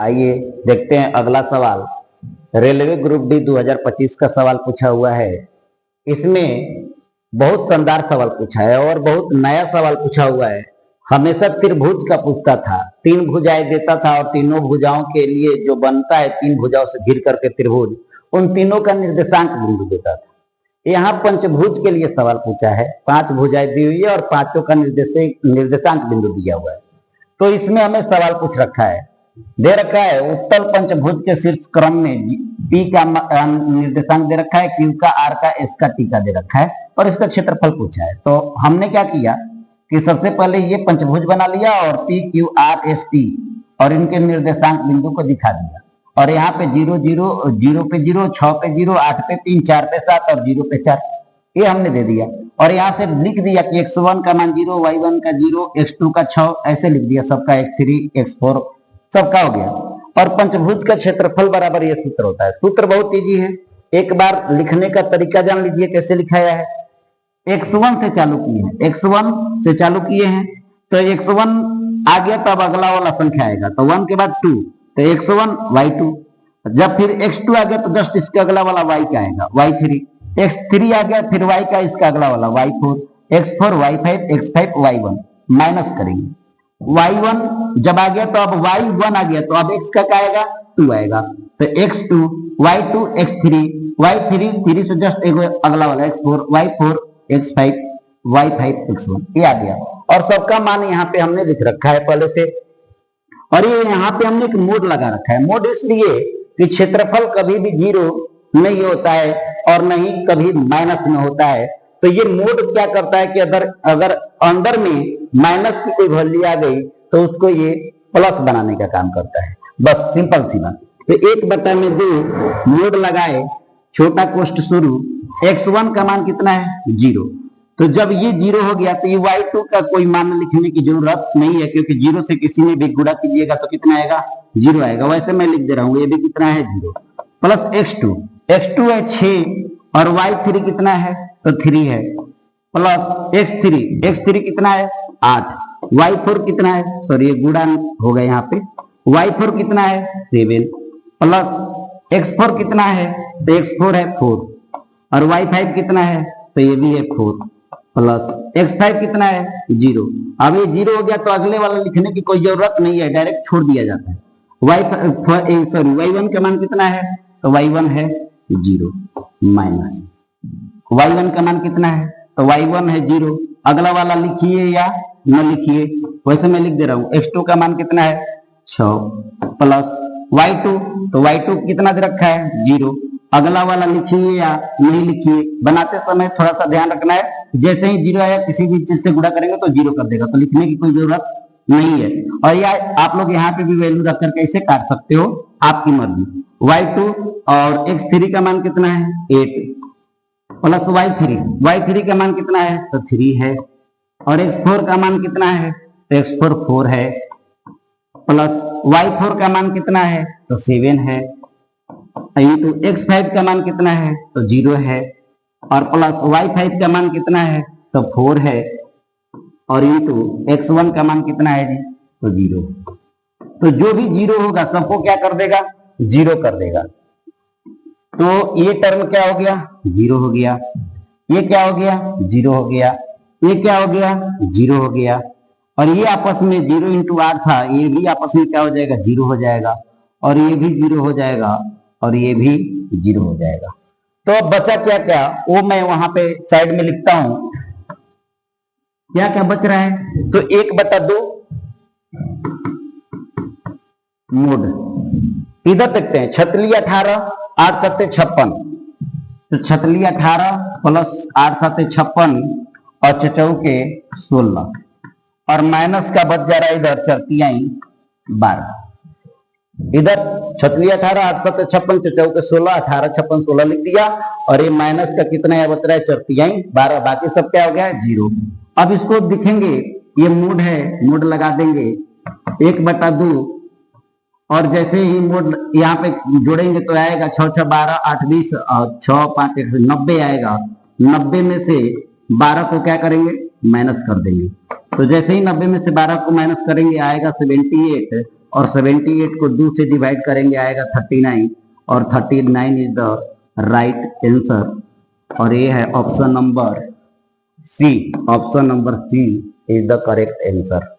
आइए देखते हैं अगला सवाल। रेलवे ग्रुप डी 2025 का सवाल पूछा हुआ है। इसमें बहुत शानदार सवाल पूछा है और बहुत नया सवाल पूछा हुआ है। हमेशा त्रिभुज का पूछता था, तीन भुजाएं देता था और तीनों भुजाओं के लिए जो बनता है तीन भुजाओं से घिर करके त्रिभुज, उन तीनों का निर्देशांक बिंदु देता था। यहाँ पंचभुज के लिए सवाल पूछा है, पांच भुजाएं दी हुई है और पांचों का निर्देशांक बिंदु दिया हुआ है। तो इसमें हमें सवाल पूछ रखा है, दे रखा है उत्तल पंचभुज के शीर्ष क्रम में पी का निर्देशांक दे रखा है, क्यू का, आर का, एस का, टी का दे रखा है और इसका क्षेत्रफल पूछा है। तो हमने क्या किया कि सबसे पहले ये पंचभुज बना लिया और P Q R S T और इनके निर्देशांक बिंदु को दिखा दिया। और यहाँ पे 0 0 0 पे 0, 6 पे 0, 8 पे 3, 4 पे 7 और 0 पे 4 ये हमने दे दिया। और यहाँ से लिख दिया कि x1 का मान 0, y1 का 0, x2 का 6 ऐसे लिख दिया, सबका x3 x4 सबका हो गया। और पंचभुज का क्षेत्रफल बराबर ये सूत्र होता है। सूत्र बहुत इजी है, एक बार लिखने का तरीका जान लीजिए कैसे लिखाया है। x1 से चालू किए हैं, x1 से चालू किए हैं तो x1 आ गया तो अब अगला वाला संख्या आएगा, तो 1 के बाद 2 तो x1 y2। जब फिर x2 आ गया तो जस्ट इसका अगला वाला y का आएगा y3, x3 आ गया फिर y का इसका अगला वाला y4, x4 y5 x5 y1 minus करेंगे। y1 जब आ गया तो अब y1 आ गया तो अब x का क्या आएगा 2 आएगा, तो x2 y2 x3 y3 3 से जस्ट एक अगला वाला x4 y4 x5 y5 x1 ये आ गया। और सबका मान यहाँ पे हमने लिख रखा है पहले से। और ये यहाँ पे हमने एक मोड लगा रखा है। मोड इसलिए कि क्षेत्रफल कभी भी 0 नहीं होता है और नहीं कभी माइनस में होता है। तो ये मोड क्या करता है कि अगर अंदर में माइनस की कोई वैल्यू आ गई तो उसको ये प्लस बनाने का काम करता है, बस सिंपल सी बात। तो 1/2 मोड लगाए, छोटा कोष्ठ शुरू, x1 का मान कितना है 0। तो जब ये 0 हो गया तो ये y2 का कोई मान लिखने की जरूरत नहीं है, क्योंकि 0 से किसी ने भी गुणा कीजिएगा तो कितना आएगा 0 आएगा। वैसे मैं लिख दे रहा हूं, ये भी कितना है 0 प्लस x2 है 6 और y3 कितना है तो 3 है, प्लस x3 कितना है 8, y4 कितना है, सॉरी ये गुणा हो गया यहाँ पे, y4 कितना है 7 प्लस x4 कितना है तो x4 है 4 और y5 कितना है तो ये भी है 4 प्लस x5 कितना है 0। अब ये 0 हो गया तो अगले वाला लिखने की कोई जरूरत नहीं है, डायरेक्ट छोड़ दिया जाता है। y1 का मान कितना है तो y1 है 0 माइनस y1 का मान कितना है तो y1 है 0। अगला वाला लिखिए या न लिखिए, वैसे मैं लिख दे रहा हूं। x2 का मान कितना है 6 प्लस y2 तो y2 कितना दे रखा है 0। अगला वाला लिखिए या नहीं लिखिए, बनाते समय थोड़ा सा ध्यान रखना है, जैसे ही 0 आया किसी भी चीज से गुणा करेंगे तो 0 कर देगा, तो लिखने की कोई जरूरत नहीं है। और या आप लोग यहाँ पे भी वैल्यू रखकर कैसे काट सकते हो आपकी मर्जी। y2 और x3 का मान कितना है 8 प्लस y3 का मान कितना है तो 3 है और x4 का मान कितना है तो x4 4 है प्लस y4 का मान कितना है तो 7 है, तो x5 का मान कितना है तो 0 है और प्लस y5 का मान कितना है तो 4 है और इंटू x1 का मान कितना है जी तो 0। तो जो भी 0 होगा सबको क्या कर देगा 0 कर देगा। तो ये टर्म क्या हो गया 0 हो गया, ये क्या हो गया 0 हो गया, ये क्या हो गया 0 हो गया और ये आपस में 0 इंटू आर था, ये भी आपस में क्या हो जाएगा 0 हो जाएगा और ये भी 0 हो जाएगा और ये भी 0 हो जाएगा। तो अब बचा क्या क्या वो मैं वहां पे साइड में लिखता हूं, क्या क्या बच रहा है। तो 1/2 मोड इधर देखते हैं, 6 18 8 7 56, तो 6 18 प्लस 8 7 56 और 4 16 और माइनस का बच जा रहा है इधर 4 12। इधर 6 18 8 7 56 4 16 18 56 16 लिख दिया और ये माइनस का कितना है बच रहा है 4 12, बाकी सब क्या हो गया है 0। अब इसको दिखेंगे ये मोड है, मोड लगा देंगे 1/2 और जैसे ही मोड यहाँ पे जोड़ेंगे तो आएगा 6 6 12 8 20 और 6 5 90 आएगा। 90 में से 12 को क्या करेंगे माइनस कर देंगे, तो जैसे ही 90 में से 12 को माइनस करेंगे आएगा 78 और 78 को 2 से डिवाइड करेंगे आएगा 39 और 39 इज द राइट आंसर और ये है option number C. Option number C is the correct answer.